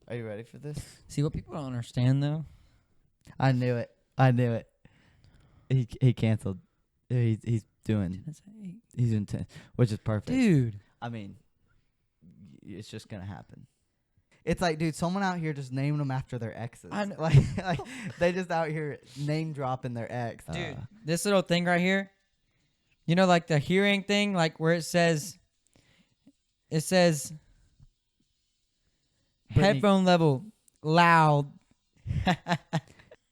Are you ready for this? See, what people don't understand, though. I knew it. He canceled. He's doing 10, which is perfect. Dude. I mean, it's just gonna happen. It's like, dude, someone out here just naming them after their exes. I know. Like they just out here name dropping their ex. Dude, this little thing right here, you know, like the hearing thing, like where it says Brittany- headphone level loud.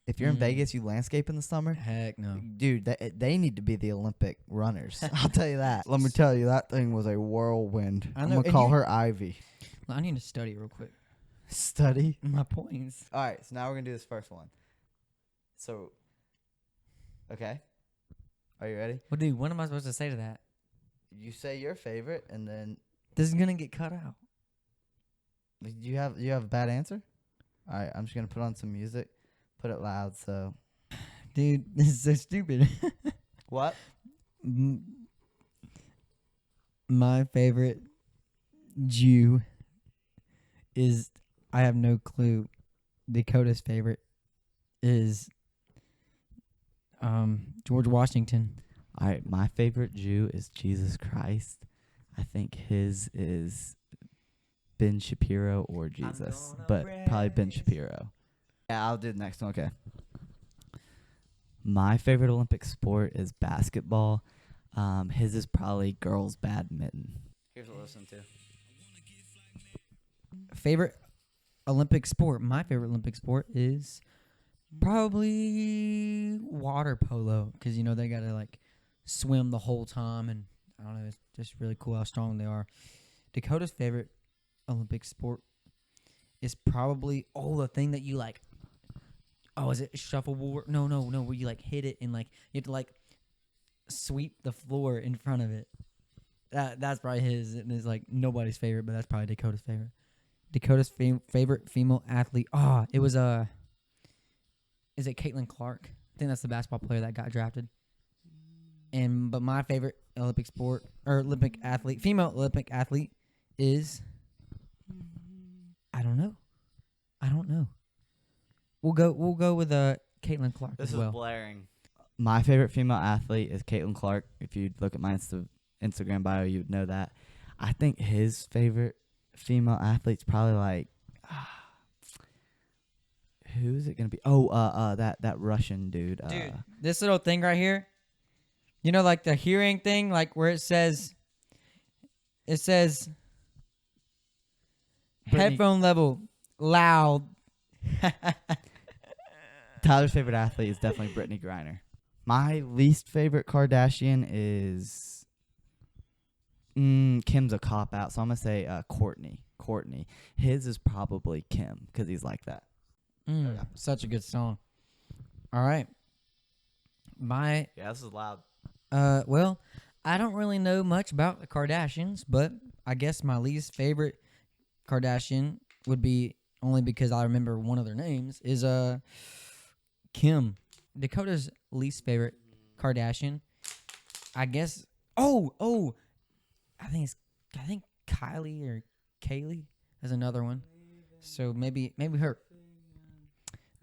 If you're in Vegas, you landscape in the summer. Heck no. Dude, they need to be the Olympic runners. I'll tell you that. Let me tell you, that thing was a whirlwind. I I'm know, going to and call you- her Ivy. I need to study real quick. Study? My points. All right, so now we're going to do this first one. So, okay. Are you ready? Well, dude, what am I supposed to say to that? You say your favorite, and then This is going to get cut out. you have a bad answer? All right, I'm just going to put on some music. Put it loud, so. Dude, this is so stupid. What? My favorite Jew is, I have no clue. Dakota's favorite is George Washington. All right, my favorite Jew is Jesus Christ. I think his is Ben Shapiro or Jesus, but probably Ben Shapiro. Yeah, I'll do the next one. Okay. My favorite Olympic sport is basketball. His is probably girls badminton. Here's what I listen to. Favorite Olympic sport. My favorite Olympic sport is probably water polo, because you know they gotta like swim the whole time, and I don't know, it's just really cool how strong they are. Dakota's favorite Olympic sport is probably the thing that you like. Oh, is it shuffleboard? No, where you like hit it and like you have to like sweep the floor in front of it. That's probably his, and it's like nobody's favorite, but that's probably Dakota's favorite. Dakota's favorite female athlete. It was is it Caitlin Clark? I think that's the basketball player that got drafted. But my favorite Olympic sport or Olympic athlete, female Olympic athlete, is I don't know. We'll go with Caitlin Clark This as is well. blaring. My favorite female athlete is Caitlin Clark. If you look at my Instagram bio, you would know that. I think his favorite female athlete's probably like, who's it gonna be? That Russian dude. Dude, this little thing right here, you know, like the hearing thing, like where it says Brittany- headphone level loud. Tyler's favorite athlete is definitely Brittany Griner. My least favorite Kardashian is Kim's a cop out, so I'm gonna say Courtney. His is probably Kim because he's like that. Such a good song. All right. Yeah, this is loud. Well, I don't really know much about the Kardashians, but I guess my least favorite Kardashian would be, only because I remember one of their names, is Kim. Dakota's least favorite Kardashian, I guess. I think Kylie or Kaylee is another one. So maybe her.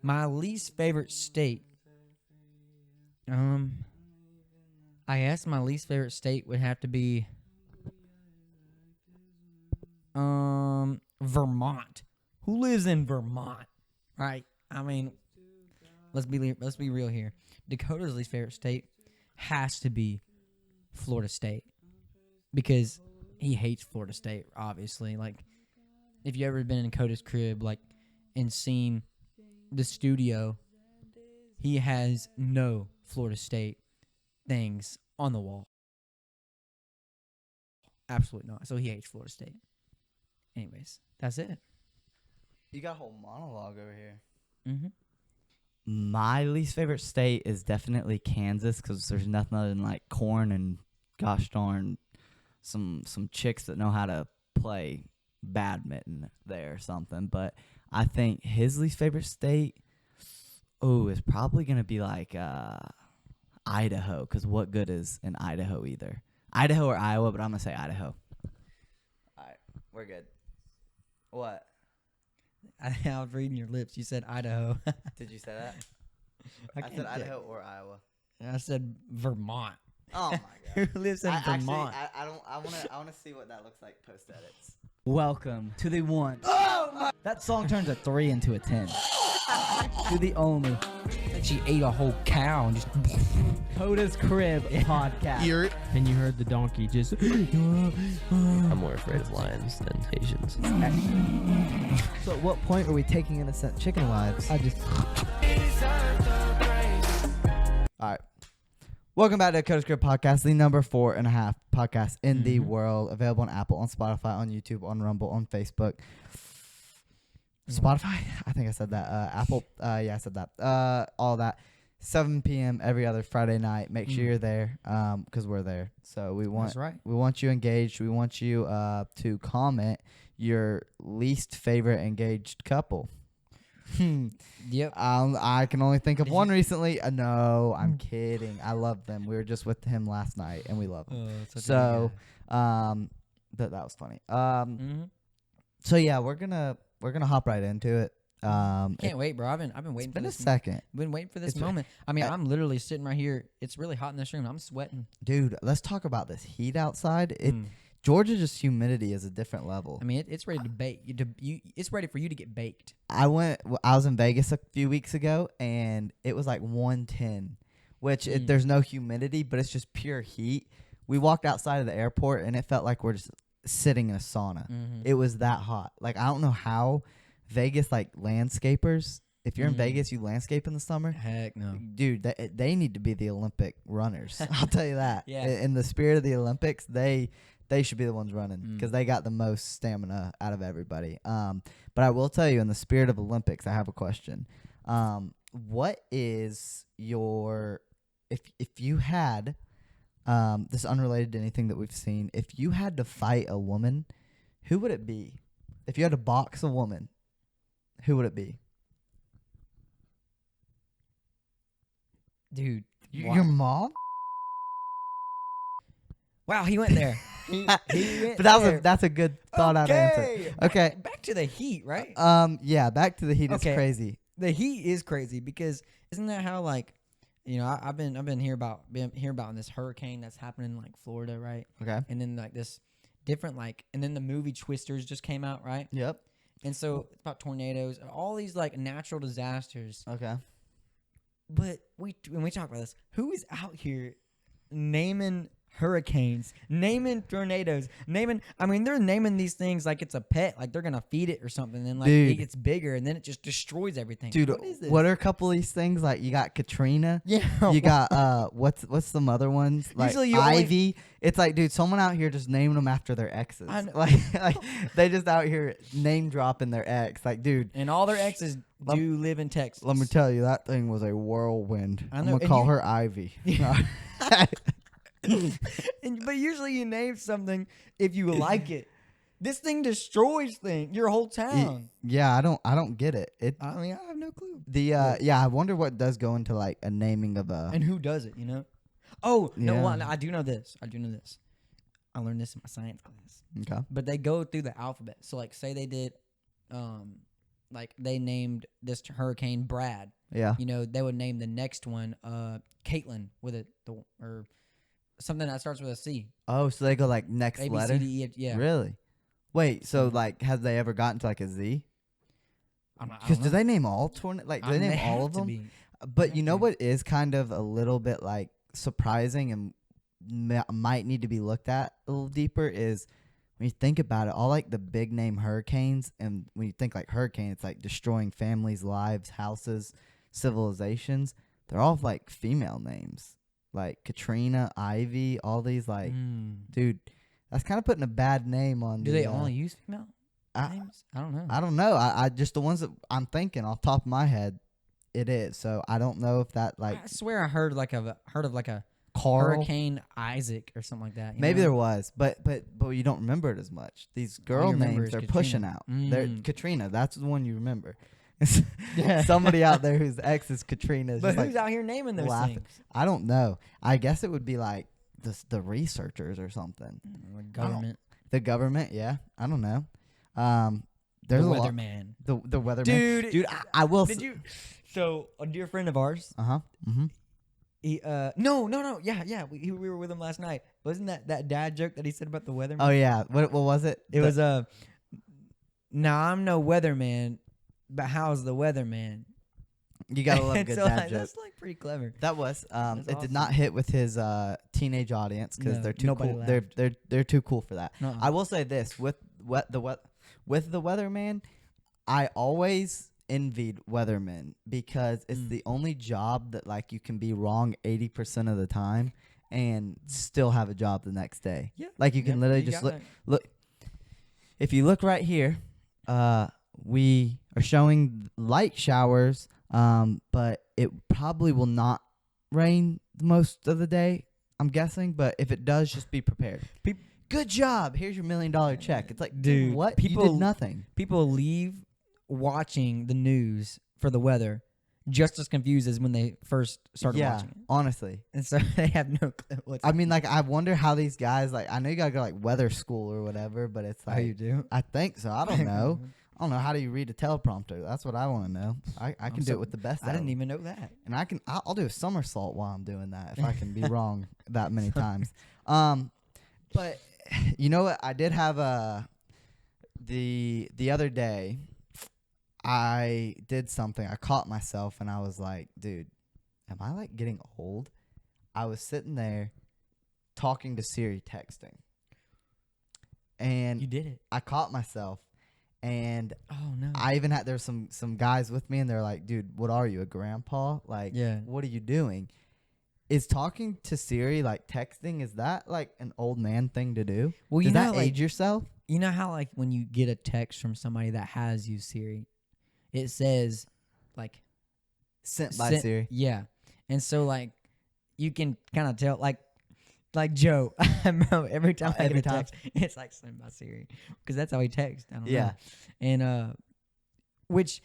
My least favorite state. I guess my least favorite state would have to be Vermont. Who lives in Vermont? Right? I mean, let's be real here. Dakota's least favorite state has to be Florida State, because he hates Florida State, obviously. Like, if you ever been in Coda's crib, like, and seen the studio, he has no Florida State things on the wall. Absolutely not. So he hates Florida State. Anyways, that's it. You got a whole monologue over here. Mm-hmm. My least favorite state is definitely Kansas, because there's nothing other than like corn and gosh darn some chicks that know how to play badminton there or something. But I think his least favorite state, is probably gonna be like Idaho, because what good is in Idaho either? Idaho or Iowa, but I'm gonna say Idaho. All right, we're good. What? I was reading your lips. You said Idaho. Did you say that? I I said can't Idaho or Iowa. I said Vermont. Oh my Who god. lives in Vermont? I wanna see what that looks like post edits. Welcome to the one. That song turns a 3 into a 10. To the only Like she ate a whole cow and just. Coda's Crib podcast. And you heard the donkey just. I'm more afraid of lions than Asians. So at what point are we taking innocent chicken lives? I just. All right. Welcome back to Coda's Crib podcast, the number 4.5 podcast in the world. Available on Apple, on Spotify, on YouTube, on Rumble, on Facebook. Spotify? I think I said that. Apple? Yeah, I said that. All that. 7 p.m. every other Friday night. Make sure you're there, because we're there. So we want That's right. we want you engaged. We want you to comment your least favorite engaged couple. Yep. I can only think of Did one you- recently. No, I'm kidding. I love them. We were just with him last night, and we love him. So, that was funny. So yeah, we're gonna hop right into it. Can't wait, bro. I've been waiting It's for been a this. second, Been waiting for this It's- moment. I mean, I'm literally sitting right here. It's really hot in this room. I'm sweating. dude. Let's talk about this heat outside. Mm. Georgia, just humidity is a different level. I mean, it's ready to bake. It's ready for you to get baked. I was in Vegas a few weeks ago, and it was like 110, which there's no humidity, but it's just pure heat. We walked outside of the airport, and it felt like we're just sitting in a sauna. It was that hot. Like, I don't know how Vegas, like, landscapers, if you're in Vegas, you landscape in the summer. Heck no. Dude, they need to be the Olympic runners. I'll tell you that. Yeah. In the spirit of the Olympics, they should be the ones running because they got the most stamina out of everybody. But I will tell you, in the spirit of Olympics, I have a question. What is your if you had this is unrelated to anything that we've seen? If you had to fight a woman, who would it be? If you had to box a woman, who would it be? Dude. Your mom? Wow, he went there. He went But there. that's a good thought out answer. Okay. Back to the heat, right? Yeah, back to the heat. Okay. It's crazy. The heat is crazy because isn't that how, like, you know, I've been hearing about this hurricane that's happening in, like, Florida, right? Okay. And then, like, this different, like, and then the movie Twisters just came out, right? Yep. And so it's about tornadoes, all these, like, natural disasters. Okay. But when we talk about this, who is out here naming hurricanes, naming tornadoes, I mean, they're naming these things like it's a pet, like they're gonna feed it or something, and like Dude. it gets bigger, and then it just destroys everything. Dude, what is this? what are a couple of these things? Like, you got Katrina. Yeah, You got what's some other ones? Like Usually you only- Ivy. It's like, dude, someone out here just naming them after their exes. I know. Like they just out here name dropping their ex. Like, dude, and all their exes Lem- do live in Texas. let me tell you, that thing was a whirlwind. I I'm know, gonna and call you- her Ivy. But usually you name something if you like it. This thing destroys your whole town. Yeah, I don't get it. I mean, I have no clue. Yeah, I wonder what does go into like a naming of a. And who does it, you know? Oh, no, Yeah. well, no, I do know this. I learned this in my science class. Okay. But they go through the alphabet. So, like, say they did, like, they named this hurricane Brad. Yeah. You know, they would name the next one Caitlin with or something that starts with a C. Oh, so they go like next A, B, letter. C, D, E, F, yeah. Really? Wait, so Mhm. like, have they ever gotten to like a Z? I don't Because know. do they name all Like, do they name all have of to them? be. But you know have to. what is kind of a little bit like surprising and might need to be looked at a little deeper is when you think about it, all like the big name hurricanes, and when you think like hurricane, it's like destroying families, lives, houses, civilizations. They're all like female names, like Katrina, Ivy, all these like, dude, that's kind of putting a bad name on. Do they only use female I- names? I don't know. I don't know. I just the ones that I'm thinking off the top of my head, it is. So I don't know if that like I swear I heard of like a Carl. Hurricane Isaac or something like that. you Maybe know? there was, but you don't remember it as much. These girl you remember names is they're Katrina. pushing out. They're Mm. Katrina. That's the one you remember. Yeah. Somebody out there whose ex is Katrina. Is But just who's like, out here naming those laughing. things? I don't know. I guess it would be like the researchers or something. Government. The government. Yeah, I don't know. There's The a lot. weatherman. The weatherman. Dude, I will. Did you? So a dear friend of ours. Mm-hmm. He no. Yeah. We were with him last night. Wasn't that dad joke that he said about the weatherman? Oh yeah. What was it? It was Now I'm no weatherman, but how's the weatherman? You gotta love a good so, dad like, joke. that's like pretty clever. That was. That's It did awesome. not hit with his teenage audience because No, they're too nobody cool. laughed. They're too cool for that. Nuh-uh. I will say this with the weatherman, I always envied weathermen because it's the only job that like you can be wrong 80% of the time and still have a job the next day. Yeah. Like you can literally just look. If you look right here, we are showing light showers, but it probably will not rain most of the day, I'm guessing. But if it does, just be prepared. Good job. Here's your $1 million check. It's like, dude, what? You did nothing. People leave watching the news for the weather just as confused as when they first started watching it. Honestly. And so they have no clue what's I mean, like, I wonder how these guys, like, I know you got to go, like, weather school or whatever, but it's like. how you do. I think so. I don't know. I don't know. How do you read a teleprompter? That's what I want to know. I can do it with the best. I didn't even know that. And I'll do a somersault while I'm doing that if I can be wrong that many times. But you know what? I did have the other day. I did something. I caught myself and I was like, dude, am I like getting old? I was sitting there talking to Siri, texting, and You did it. I caught myself. And Oh no. I even had there's some guys with me and they're like, dude, what are you, a grandpa? Like, Yeah. what are you doing? Is talking to Siri, like texting, is that like an old man thing to do? Well, Does you know, that like, age yourself? you know how like when you get a text from somebody that has used Siri, it says like Sent by sent- Siri. Yeah. And so like you can kind of tell like Joe, I know every time I Every get a time. text, it's like sent by Siri because that's how he texts. I don't Yeah. know. And which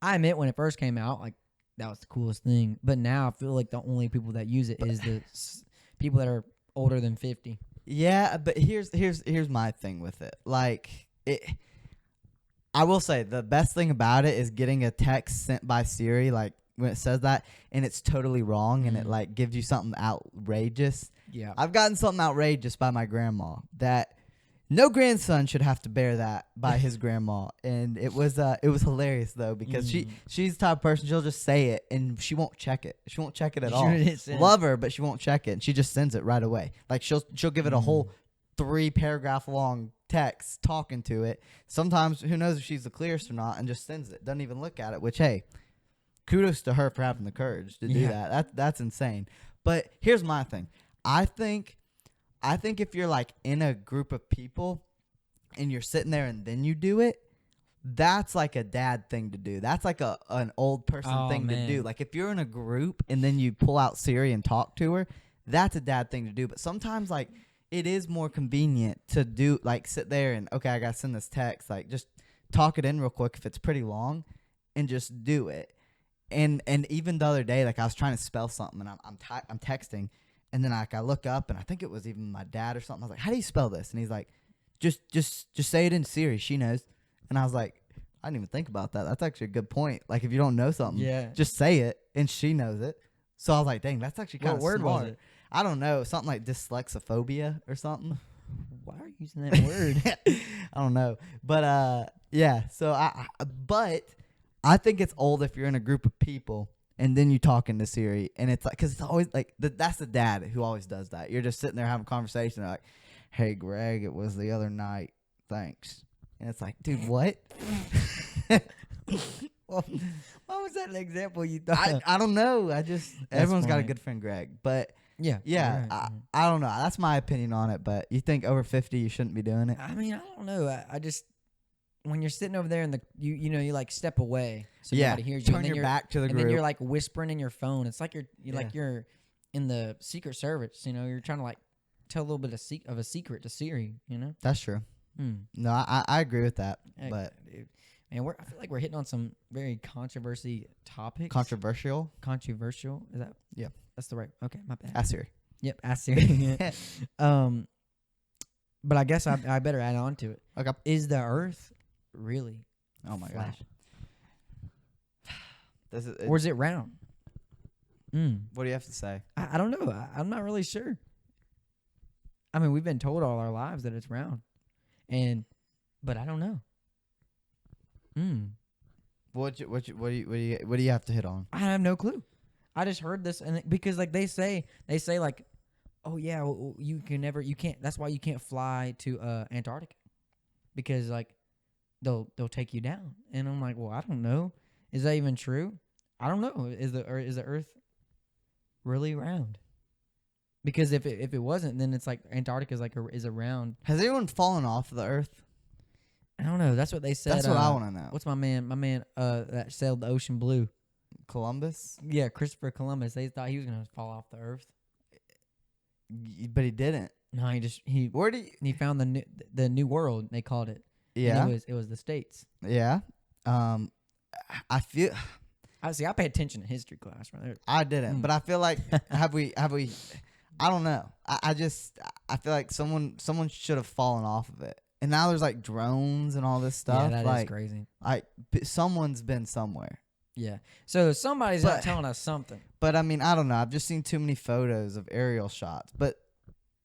I admit when it first came out, like that was the coolest thing. But now I feel like the only people that use it is the people that are older than 50. Yeah, but here's my thing with it. Like I will say the best thing about it is getting a text sent by Siri, like when it says that and it's totally wrong and it like gives you something outrageous. Yeah. I've gotten something outrageous by my grandma that no grandson should have to bear that by his grandma. And it was hilarious though because she's the type of person, she'll just say it and she won't check it. She won't check it at all. Love her, but she won't check it and she just sends it right away. Like she'll give it a whole 3-paragraph long text talking to it. Sometimes who knows if she's the clearest or not and just sends it. Doesn't even look at it, which hey, kudos to her for having the courage to do that. That's insane. But here's my thing. I think if you're like in a group of people and you're sitting there and then you do it, that's like a dad thing to do. That's like an old person thing to do. Like if you're in a group and then you pull out Siri and talk to her, that's a dad thing to do. But sometimes like it is more convenient to do like sit there and okay, I gotta send this text. Like just talk it in real quick if it's pretty long and just do it. And even the other day, like I was trying to spell something and I'm texting. And then like I look up and I think it was even my dad or something. I was like, "How do you spell this?" And he's like, "Just say it in Siri. She knows." And I was like, "I didn't even think about that. That's actually a good point. Like if you don't know something, just say it and she knows it." So I was like, "Dang, that's actually kind of smart." What word was it? I don't know, something like dyslexiphobia or something. Why are you using that word? I don't know, but yeah. So but I think it's old if you're in a group of people. And then you talking to Siri, and it's like, because it's always like, that's the dad who always does that. You're just sitting there having a conversation, they're like, "Hey, Greg, it was the other night. Thanks." And it's like, dude, what? Well, what was that an example you thought? I don't know. Everyone's got a funny. good friend, Greg. But yeah. yeah, right. I don't know. That's my opinion on it. But you think over 50, you shouldn't be doing it? I mean, I don't know. I just when you're sitting over there and you like step away so nobody hears you. Turn your back to the and group. then you're like whispering in your phone. It's like you're in the Secret Service. You know, you're trying to like tell a little bit of a secret to Siri. You know. That's true. No, I agree with that. Heck, but dude. Man, I feel like we're hitting on some very controversy topics. controversial. Controversial. Is that? Yeah. That's the right. Okay, my bad. Ask Siri. Yep, ask Siri. But I guess I better add on to it. Okay. Is the Earth really Oh my flat? gosh. This is, or is it round? what do you have to say? I don't know. I'm not really sure. I mean, we've been told all our lives that it's round, but I don't know. What do you have to hit on? I have no clue. I just heard this, and because like they say like, oh yeah, well, you can't. That's why you can't fly to Antarctica, because like they'll take you down. And I'm like, well, I don't know. Is that even true? I don't know. Is the Earth really round? Because if it wasn't, then it's like Antarctica is a round. Has anyone fallen off the Earth? I don't know. That's what they said. That's what I want to know. What's my man that sailed the ocean blue? Columbus? Yeah, Christopher Columbus. They thought he was gonna fall off the Earth. But he didn't. No, Where do you? he found the new world. They called it. Yeah. And it was the States. Yeah. I feel. I pay attention to history class right there. I didn't, but I feel like have we? I don't know. I feel like someone should have fallen off of it, and now there's like drones and all this stuff. Yeah, that is crazy. Like someone's been somewhere. Yeah. So somebody's not telling us something. But I mean, I don't know. I've just seen too many photos of aerial shots. But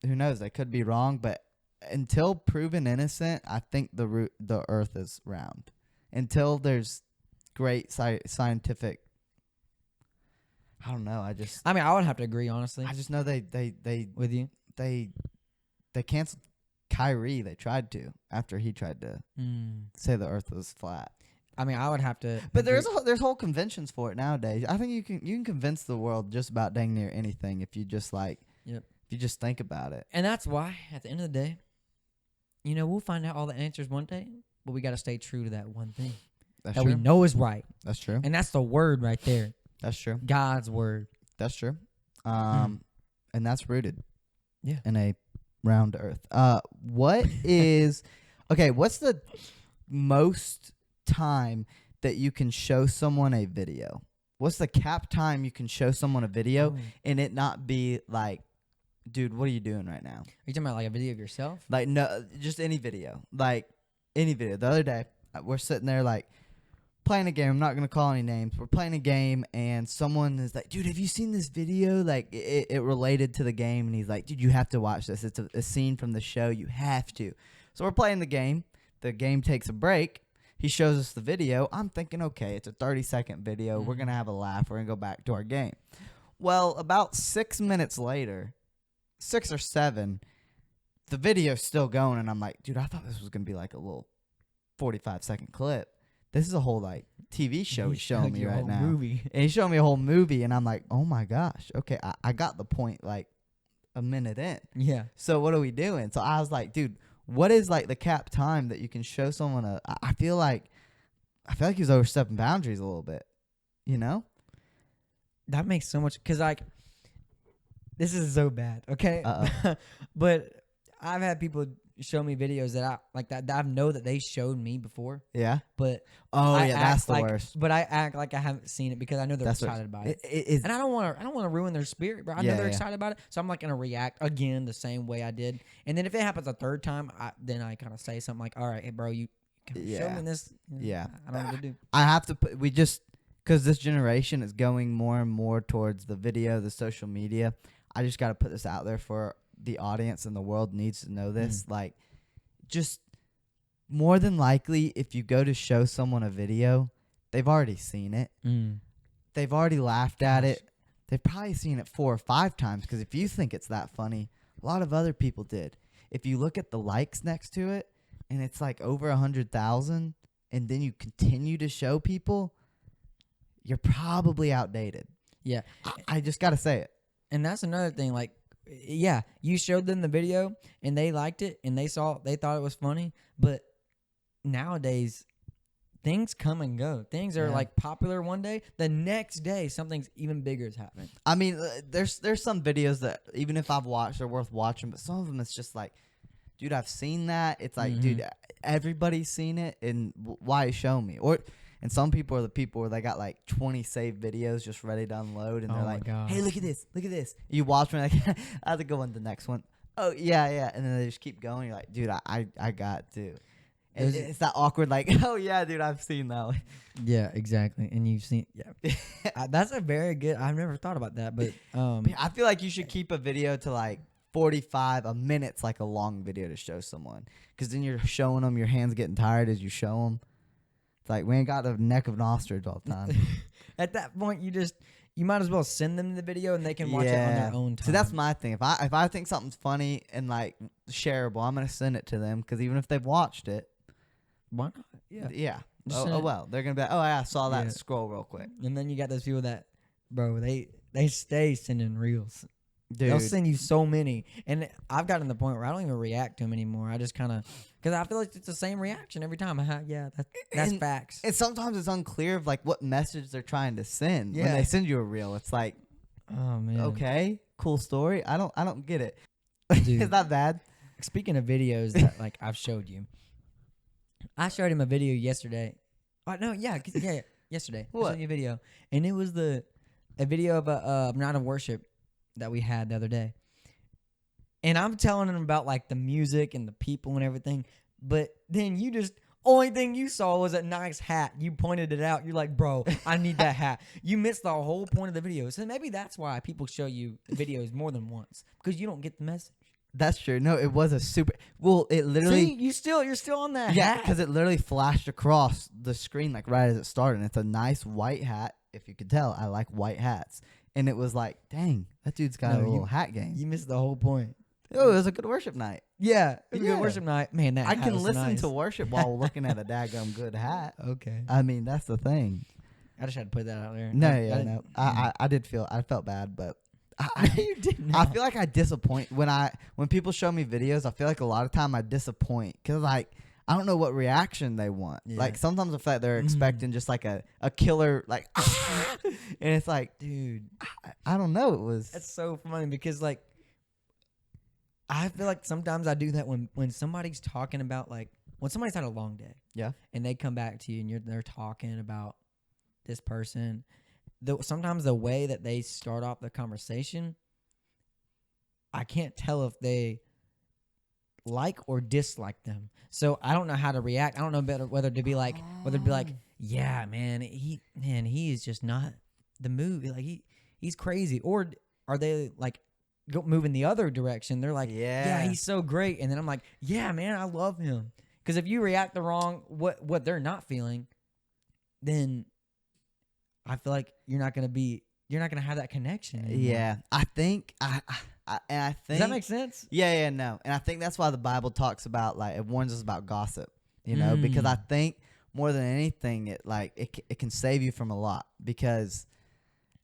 who knows? I could be wrong. But until proven innocent, I think the Earth is round. Until there's great scientific. I don't know. I mean, I would have to agree, honestly. I just know they with you. They canceled Kyrie. They tried to after he tried to say the Earth was flat. I mean, I would have to. But there's whole conventions for it nowadays. I think you can convince the world just about dang near anything if you just if you just think about it. And that's why at the end of the day, we'll find out all the answers one day, but we got to stay true to that one thing That's that true. we know is right. That's true. And that's the word right there. That's true. God's word. That's true. And that's rooted in a round earth. What is okay, what's the most time that you can show someone a video? What's the cap time you can show someone a video and it not be like, dude, what are you doing right now? Are you talking about like a video of yourself? Like, no, just any video. Like, any video. The other day, we're sitting there like playing a game. I'm not going to call any names. We're playing a game and someone is like, dude, have you seen this video? Like, it related to the game. And he's like, dude, you have to watch this. It's a scene from the show. You have to. So we're playing the game. The game takes a break. He shows us the video. I'm thinking, okay, it's a 30-second video. We're going to have a laugh. We're going to go back to our game. Well, about 6 minutes later, 6 or 7, the video's still going. And I'm like, dude, I thought this was going to be like a little 45-second clip. This is a whole like TV show he's showing me right now. Movie. And he's showing me a whole movie. And I'm like, oh my gosh. Okay, I got the point like a minute in. Yeah. So what are we doing? So I was like, dude, what is like the cap time that you can show someone I feel like he was overstepping boundaries a little bit, That makes so much, because like this is so bad, okay? But I've had people show me videos that I like that I know that they showed me before. Yeah. But that's the like, worst. But I act like I haven't seen it because I know they're excited about it. And I don't want to ruin their spirit, but I know they're excited about it. So I'm like gonna react again the same way I did. And then if it happens a third time, then I kind of say something like, "All right, hey bro, you show me this." Yeah. I don't know what to do. I have to put because this generation is going more and more towards the video, the social media. I just got to put this out there for the audience, and the world needs to know this. Like, just more than likely, if you go to show someone a video, they've already seen it. They've already laughed at it. They've probably seen it 4 or 5 times, because if you think it's that funny, a lot of other people did. If you look at the likes next to it, and it's like over 100,000, and then you continue to show people, you're probably outdated. Yeah. I just got to say it. And that's another thing. Like, yeah, you showed them the video and they liked it and they thought it was funny. But nowadays, things come and go. Things are like popular one day. The next day, something's even bigger is happening. I mean, there's some videos that even if I've watched, they're worth watching. But some of them, it's just like, dude, I've seen that. It's like, dude, everybody's seen it, and why show me? And some people are the people where they got like 20 saved videos just ready to unload, and they're like, hey, look at this. You watch one, like, I have to go on the next one. Oh, yeah. And then they just keep going. You're like, dude, I got to. Those- it's that awkward, like, oh yeah, dude, I've seen that one. Yeah, exactly. And you've seen, that's a very good. I've never thought about that, but I feel like you should keep a video to like 45 a minute's like a long video to show someone, because then you're showing them, your hands getting tired as you show them. It's like we ain't got the neck of an ostrich all the time. at that point, you might as well send them the video and they can watch it on their own time. So that's my thing. If I think something's funny and like shareable, I'm gonna send it to them, because even if they've watched it, Why not? Yeah. yeah. Just Oh, send oh it. well, they're gonna be like, oh yeah, I saw that. Yeah. Scroll real quick, And then you got those people that, bro, they stay sending reels. dude. They'll send you so many, and I've gotten to the point where I don't even react to them anymore. I just kind of, because I feel like it's the same reaction every time. Yeah, that's And- facts. And sometimes it's unclear of like what message they're trying to send when Yeah. they send you a reel. It's like, Oh man. okay, cool story. I don't get it. Dude. Is that bad? Speaking of videos that like I've showed you, I showed him a video yesterday. Oh no, yeah, yesterday. I What? showed you a video, and it was a video of a night of worship that we had the other day. And I'm telling him about like the music and the people and everything, but then you just only thing you saw was a nice hat. You pointed it out. You're like, bro, I need that hat. You missed the whole point of the video. So maybe that's why people show you videos more than once, because you don't get the message. That's true. No, it was a super. Well, it literally. See, you're still on that Yeah, hat. because it literally flashed across the screen like right as it started. And it's a nice white hat. If you could tell, I like white hats. And it was like, dang, that dude's got No, a little hat game. You missed the whole point. Oh, it was a good worship night. Yeah, it was a Yeah. good worship night. Man, that I hat can was listen nice. to worship while looking at a daggum good hat. Okay, I mean, that's the thing. I just had to put that out there. No, I yeah, didn't- no. I felt bad, but I you didn't. I feel like I disappoint when people show me videos. I feel like a lot of time I disappoint, because like I don't know what reaction they want. Yeah. Like sometimes I feel like they're Mhm. expecting just like a killer, like, and it's like, dude, I don't know. It was that's so funny because like I feel like sometimes I do that when somebody's talking about like when somebody's had a long day. Yeah. And they come back to you and they're talking about this person. Sometimes the way that they start off the conversation, I can't tell if they like or dislike them. So I don't know how to react. I don't know whether to be like, yeah, man, he is just not the move. Like he's crazy. Or are they like moving the other direction? They're like, yeah, he's so great. And then I'm like, yeah, man, I love him. Because if you react the wrong, what they're not feeling, then I feel like you're not gonna have that connection anymore. Yeah, I think I think Does that make sense? Yeah, no, and I think that's why the Bible talks about like it warns us about gossip, you know, because I think more than anything it can save you from a lot, because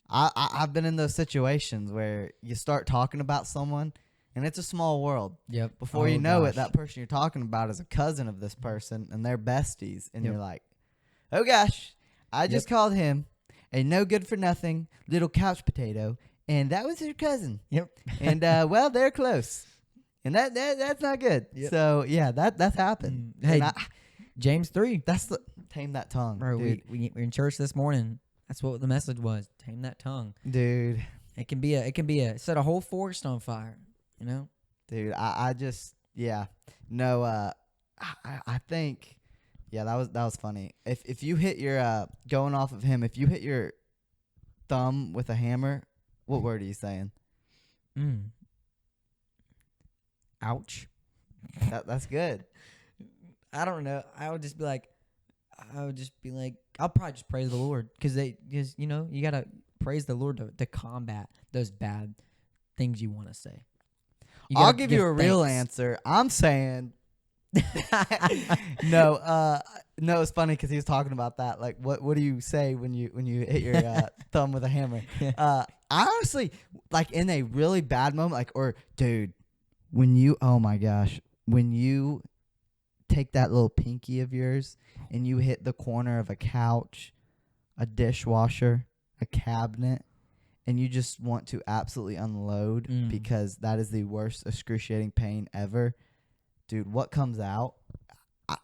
I've been in those situations where you start talking about someone and it's a small world. Yep. Before you know it, that person you're talking about is a cousin of this person and they're besties, and Yep. you're like, oh gosh, I just called him a no good for nothing little couch potato, and that was your cousin. Yep. And well, they're close, and that's not good. Yep. So yeah, that's happened. Hey, And James 3. that's the tame that tongue, Bro, dude. we were in church this morning. That's what the message was. Tame that tongue. Dude, It can be a set a whole forest on fire. You know. dude, I just no. I think that was funny. If you hit your going off of him, if you hit your thumb with a hammer, what word are you saying? Ouch. That's good. I don't know. I would just be like, I'll probably just praise the Lord because you know, you gotta praise the Lord to combat those bad things you want to say. I'll give you a real answer. I'm saying no. No, it's funny because he was talking about that. Like, what do you say when you hit your thumb with a hammer? I honestly, like, in a really bad moment, like, or dude, when you, oh my gosh, when you take that little pinky of yours and you hit the corner of a couch, a dishwasher, a cabinet, and you just want to absolutely unload because that is the worst excruciating pain ever, dude, what comes out?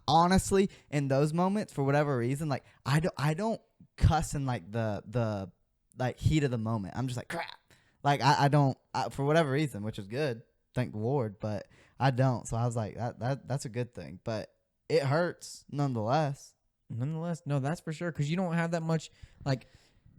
Honestly, in those moments, for whatever reason, like I don't cuss in like the like heat of the moment. I'm just like crap. Like I don't for whatever reason, which is good, thank the Lord, but I don't. So I was like that's a good thing. But it hurts nonetheless. Nonetheless, no, that's for sure. Because you don't have that much, like,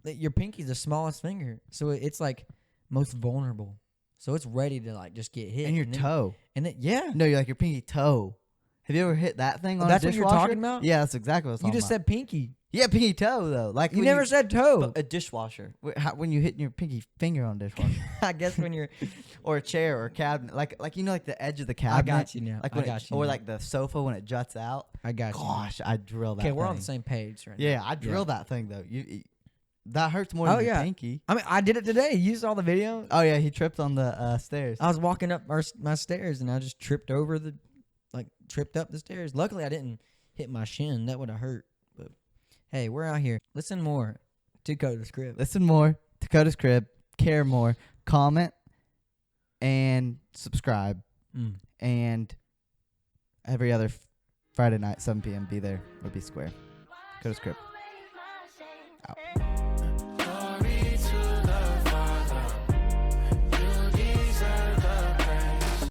your pinky's the smallest finger. So it's, like, most vulnerable. So it's ready to, like, just get hit. And your then, toe. And then, yeah. No, you're like your pinky toe. Have you ever hit that thing Oh, on that's a what you're dishwasher? talking about? Yeah, that's exactly what I was You talking just about. said pinky. Yeah, pinky toe, though. Like You when never said toe. but a dishwasher. When you hitting your pinky finger on a dishwasher. I guess when you're. Or a chair or a cabinet. Like the edge of the I cabinet. got you now. Like I when got you. or now. like the sofa when it juts out. I got you. now. Gosh, I drill that Okay, we're on thing. the same page right Yeah, now. I drill that thing, though. That hurts more Oh, than your yeah. pinky. I mean, I did it today. You saw the video? Oh, yeah, he tripped on the stairs. I was walking up my stairs and I just tripped over tripped up the stairs. Luckily, I didn't hit my shin. That would have hurt. But hey, we're out here. Listen more to Coda's crib. Listen more to Coda's Crib. Care more. Comment and subscribe. And every other Friday night, 7 p.m., be there or be square. Coda's Crib. Out.